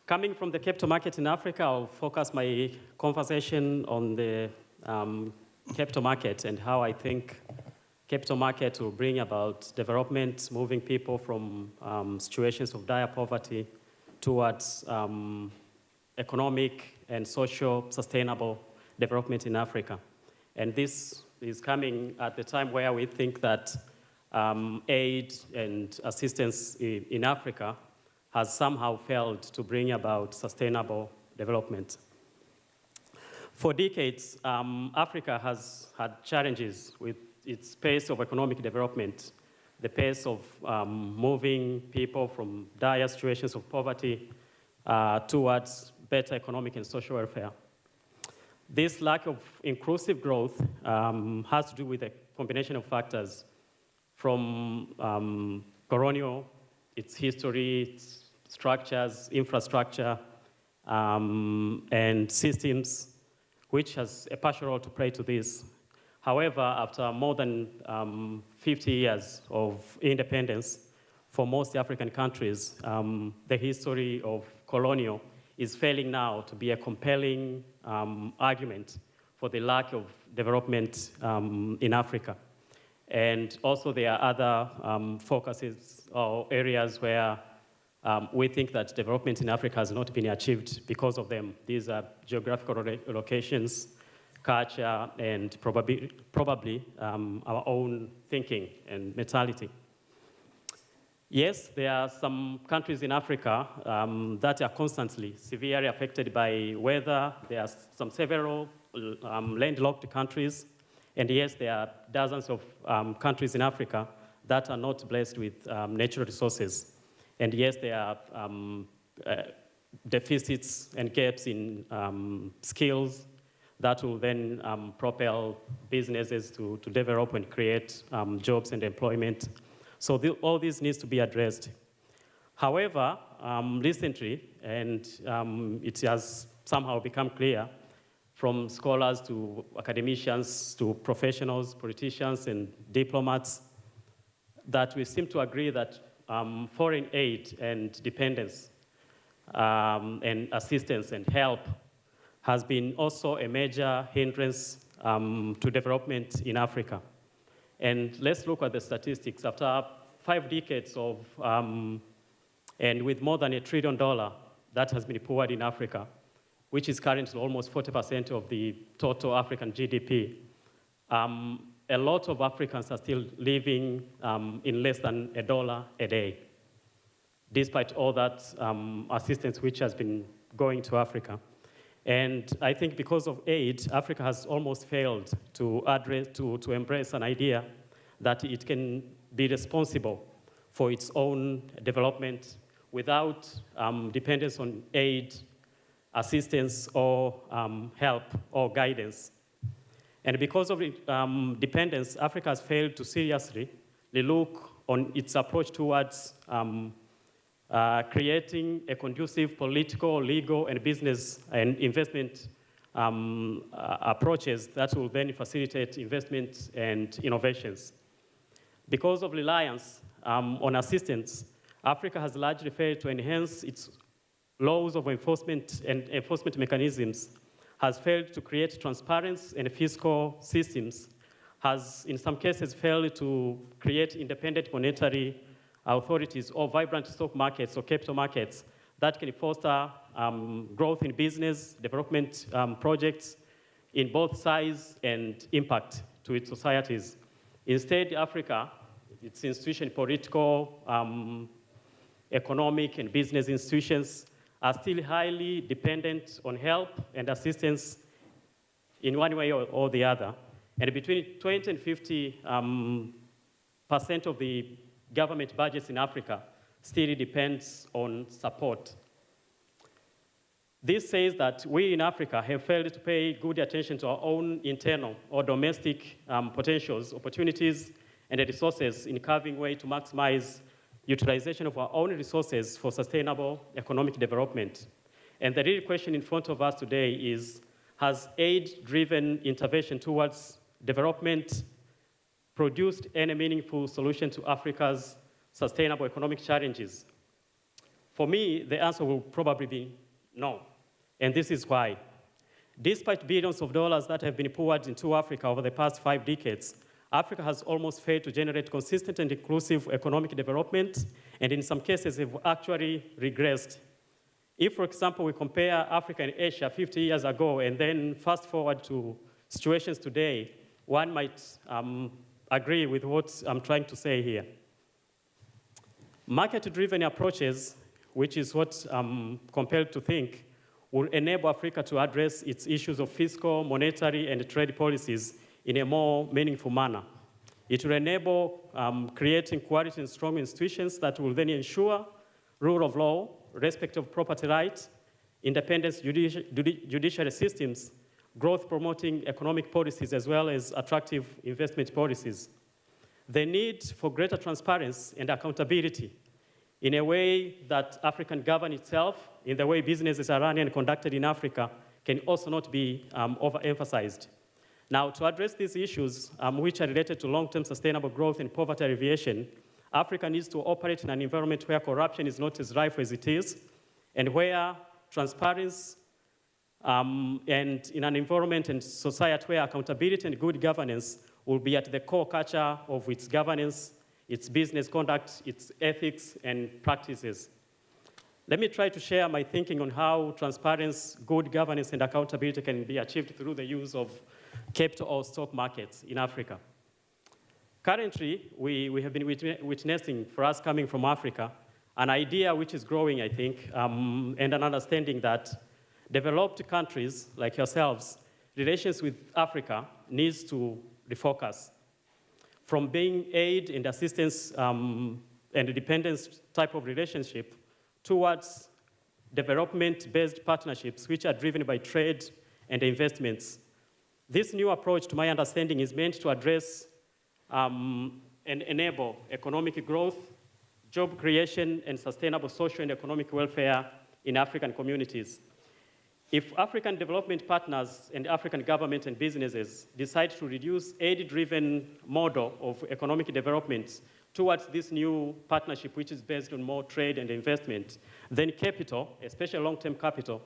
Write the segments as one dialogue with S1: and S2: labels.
S1: Coming from the capital market in Africa, I'll focus my conversation on the capital market and how I think capital market will bring about development, moving people from situations of dire poverty towards economic and social sustainable development in Africa. And this is coming at the time where we think that aid and assistance in Africa has somehow failed to bring about sustainable development. For decades, Africa has had challenges with its pace of economic development, the pace of moving people from dire situations of poverty towards better economic and social welfare. This lack of inclusive growth has to do with a combination of factors from colonial, its history, its structures, infrastructure, and systems, which has a partial role to play to this. However, after more than 50 years of independence for most African countries, the history of colonial is failing now to be a compelling argument for the lack of development in Africa. And also there are other focuses or areas where we think that development in Africa has not been achieved because of them. These are geographical locations, culture, and probably our own thinking and mentality. Yes, there are some countries in Africa that are constantly severely affected by weather. There are several landlocked countries. And yes, there are dozens of countries in Africa that are not blessed with natural resources. And yes, there are deficits and gaps in skills that will then propel businesses to develop and create jobs and employment. So all this needs to be addressed. However, recently, and it has somehow become clear from scholars to academicians to professionals, politicians, and diplomats, that we seem to agree that foreign aid and dependence and assistance and help has been also a major hindrance to development in Africa. And let's look at the statistics. After 5 decades of, and with more than $1 trillion that has been poured in Africa, which is currently almost 40% of the total African GDP, a lot of Africans are still living in less than $1 a day, despite all that assistance which has been going to Africa. And I think because of aid, Africa has almost failed to embrace an idea that it can be responsible for its own development without dependence on aid, assistance, or help or guidance. And because of dependence, Africa has failed to seriously look on its approach towards creating a conducive political, legal, and business and investment approaches that will then facilitate investment and innovations. Because of reliance on assistance, Africa has largely failed to enhance its laws of enforcement and enforcement mechanisms, has failed to create transparency and fiscal systems, has in some cases failed to create independent monetary authorities or vibrant stock markets or capital markets that can foster growth in business, development projects in both size and impact to its societies. Instead, Africa, its institution, political, economic, and business institutions are still highly dependent on help and assistance in one way or the other. And between 20 and 50% of the government budgets in Africa still depends on support. This says that we in Africa have failed to pay good attention to our own internal or domestic potentials, opportunities, and the resources in carving way to maximize utilization of our own resources for sustainable economic development. And the real question in front of us today is, has aid-driven intervention towards development produced any meaningful solution to Africa's sustainable economic challenges? For me, the answer will probably be no, and this is why. Despite billions of dollars that have been poured into Africa over the past 5 decades, Africa has almost failed to generate consistent and inclusive economic development, and in some cases have actually regressed. If, for example, we compare Africa and Asia 50 years ago and then fast forward to situations today, one might agree with what I'm trying to say here. Market-driven approaches, which is what I'm compelled to think, will enable Africa to address its issues of fiscal, monetary, and trade policies in a more meaningful manner. It will enable creating quality and strong institutions that will then ensure rule of law, respect of property rights, independent judiciary systems, growth-promoting economic policies, as well as attractive investment policies. The need for greater transparency and accountability in a way that Africa can govern itself, in the way businesses are run and conducted in Africa, can also not be overemphasized. Now, to address these issues, which are related to long-term sustainable growth and poverty alleviation, Africa needs to operate in an environment where corruption is not as rife as it is, and where transparency, and in an environment and society where accountability and good governance will be at the core culture of its governance, its business conduct, its ethics and practices. Let me try to share my thinking on how transparency, good governance, and accountability can be achieved through the use of capital or stock markets in Africa. Currently, we have been witnessing, for us coming from Africa, an idea which is growing, I think, and an understanding that developed countries like yourselves, relations with Africa needs to refocus from being aid and assistance and dependence type of relationship towards development-based partnerships which are driven by trade and investments. This new approach, to my understanding, is meant to address and enable economic growth, job creation, and sustainable social and economic welfare in African communities. If African development partners and African government and businesses decide to reduce aid-driven model of economic development towards this new partnership, which is based on more trade and investment, then capital, especially long-term capital,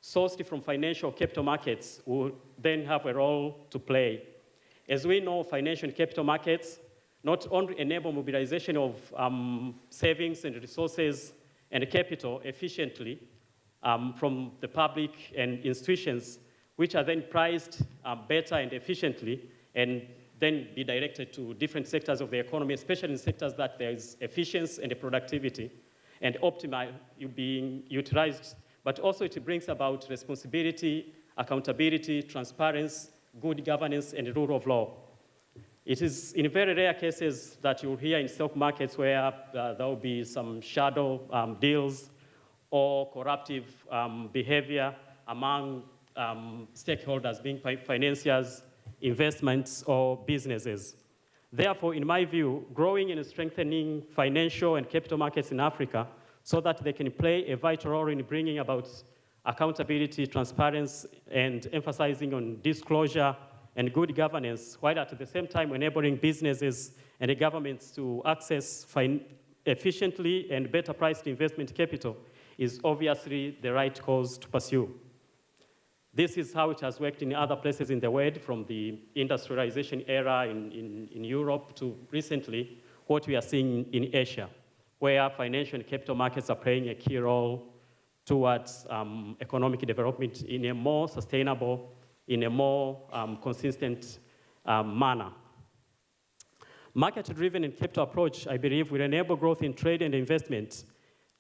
S1: sourced from financial capital markets, will then have a role to play. As we know, financial and capital markets not only enable mobilization of savings and resources and capital efficiently, from the public and institutions, which are then priced better and efficiently, and then be directed to different sectors of the economy, especially in sectors that there is efficiency and productivity, and optimal being utilized. But also it brings about responsibility, accountability, transparency, good governance, and rule of law. It is in very rare cases that you'll hear in stock markets where there will be some shadow deals or corruptive behavior among stakeholders, being financiers, investments, or businesses. Therefore, in my view, growing and strengthening financial and capital markets in Africa so that they can play a vital role in bringing about accountability, transparency, and emphasizing on disclosure and good governance, while at the same time enabling businesses and the governments to access efficiently and better priced investment capital, is obviously the right cause to pursue. This is how it has worked in other places in the world, from the industrialization era in Europe to recently what we are seeing in Asia, where financial and capital markets are playing a key role towards economic development in a more sustainable, in a more consistent manner. Market-driven and capital approach, I believe, will enable growth in trade and investment,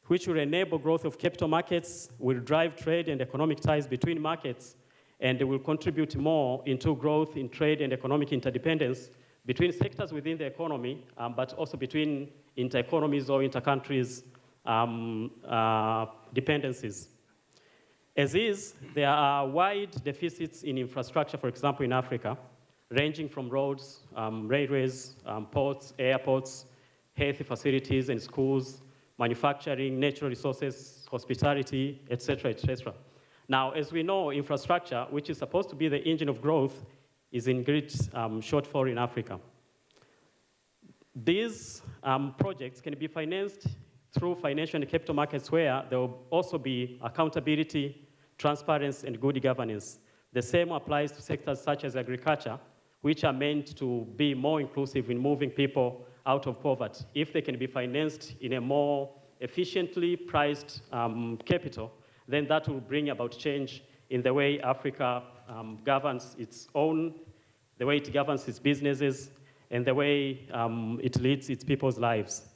S1: which will enable growth of capital markets, will drive trade and economic ties between markets, and will contribute more into growth in trade and economic interdependence between sectors within the economy, but also between inter-economies or inter-countries dependencies. As is, there are wide deficits in infrastructure, for example, in Africa, ranging from roads, railways, ports, airports, health facilities and schools, manufacturing, natural resources, hospitality, et cetera, et cetera. Now, as we know, infrastructure, which is supposed to be the engine of growth, is in great shortfall in Africa. These projects can be financed through financial and capital markets where there will also be accountability, transparency, and good governance. The same applies to sectors such as agriculture, which are meant to be more inclusive in moving people out of poverty. If they can be financed in a more efficiently priced capital, then that will bring about change in the way Africa governs its own, the way it governs its businesses, and the way it leads its people's lives.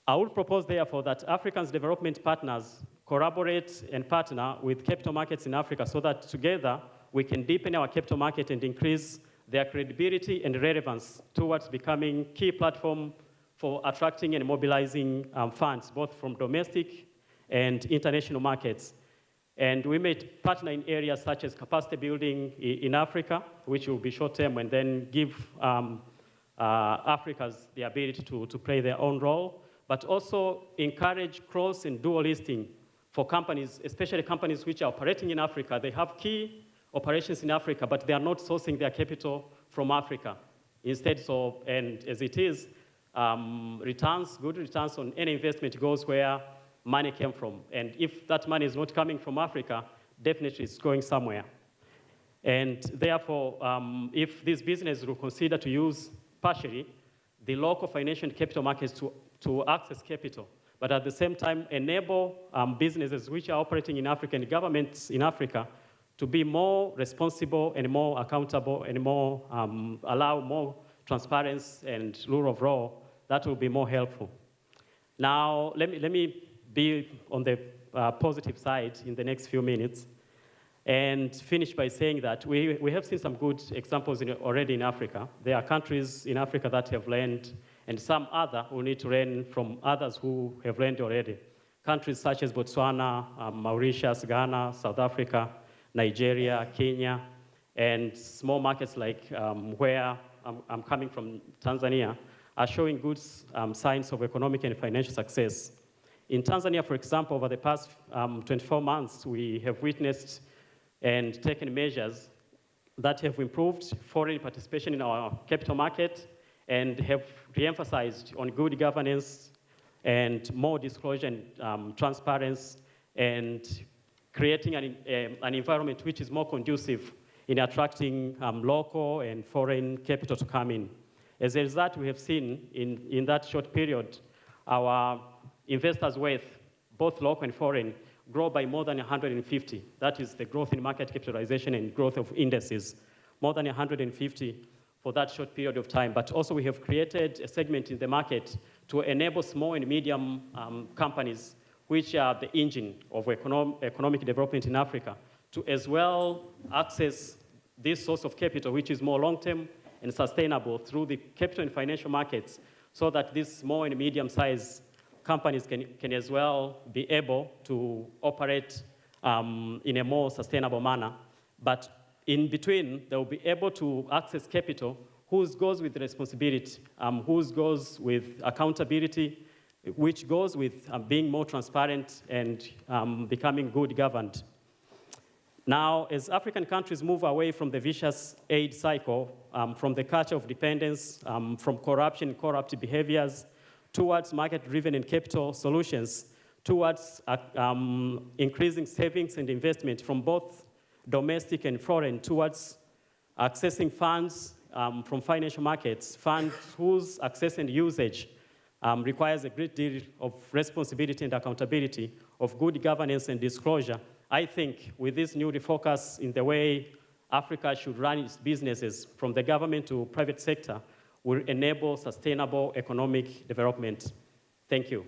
S1: I would propose, therefore, that Africa's development partners collaborate and partner with capital markets in Africa so that together we can deepen our capital market and increase their credibility and relevance towards becoming key platform for attracting and mobilizing funds, both from domestic and international markets. And we may partner in areas such as capacity building in Africa, which will be short-term, and then give Africans the ability to play their own role, but also encourage cross and dual listing for companies, especially companies which are operating in Africa. They have key operations in Africa, but they are not sourcing their capital from Africa. Instead, and as it is, good returns on any investment goes where money came from. And if that money is not coming from Africa, definitely it's going somewhere. And therefore, if this business will consider to use partially the local financial and capital markets to access capital, but at the same time enable businesses which are operating in Africa and governments in Africa to be more responsible and more accountable and more allow more transparency and rule of law, that will be more helpful. Now, let me be on the positive side in the next few minutes and finish by saying that we have seen some good examples already in Africa. There are countries in Africa that have learned, and some other who need to learn from others who have learned already. Countries such as Botswana, Mauritius, Ghana, South Africa, Nigeria, Kenya, and small markets like where I'm coming from, Tanzania, are showing good signs of economic and financial success. In Tanzania, for example, over the past 24 months, we have witnessed and taken measures that have improved foreign participation in our capital market and have re-emphasized on good governance and more disclosure and transparency and creating an environment which is more conducive in attracting local and foreign capital to come in. As a result, we have seen in that short period, our investors' wealth, both local and foreign, grow by more than 150. That is the growth in market capitalization and growth of indices, more than 150 for that short period of time. But also we have created a segment in the market to enable small and medium companies, which are the engine of economic development in Africa, to as well access this source of capital, which is more long-term and sustainable through the capital and financial markets, so that these small and medium-sized companies can as well be able to operate in a more sustainable manner. But in between, they will be able to access capital whose goes with responsibility, whose goes with accountability, which goes with being more transparent and becoming good governed. Now, as African countries move away from the vicious aid cycle, from the culture of dependence, from corruption and corrupt behaviors, towards market-driven and capital solutions, towards increasing savings and investment from both domestic and foreign, towards accessing funds from financial markets, funds whose access and usage requires a great deal of responsibility and accountability, of good governance and disclosure. I think with this new refocus in the way Africa should run its businesses, from the government to private sector, will enable sustainable economic development. Thank you.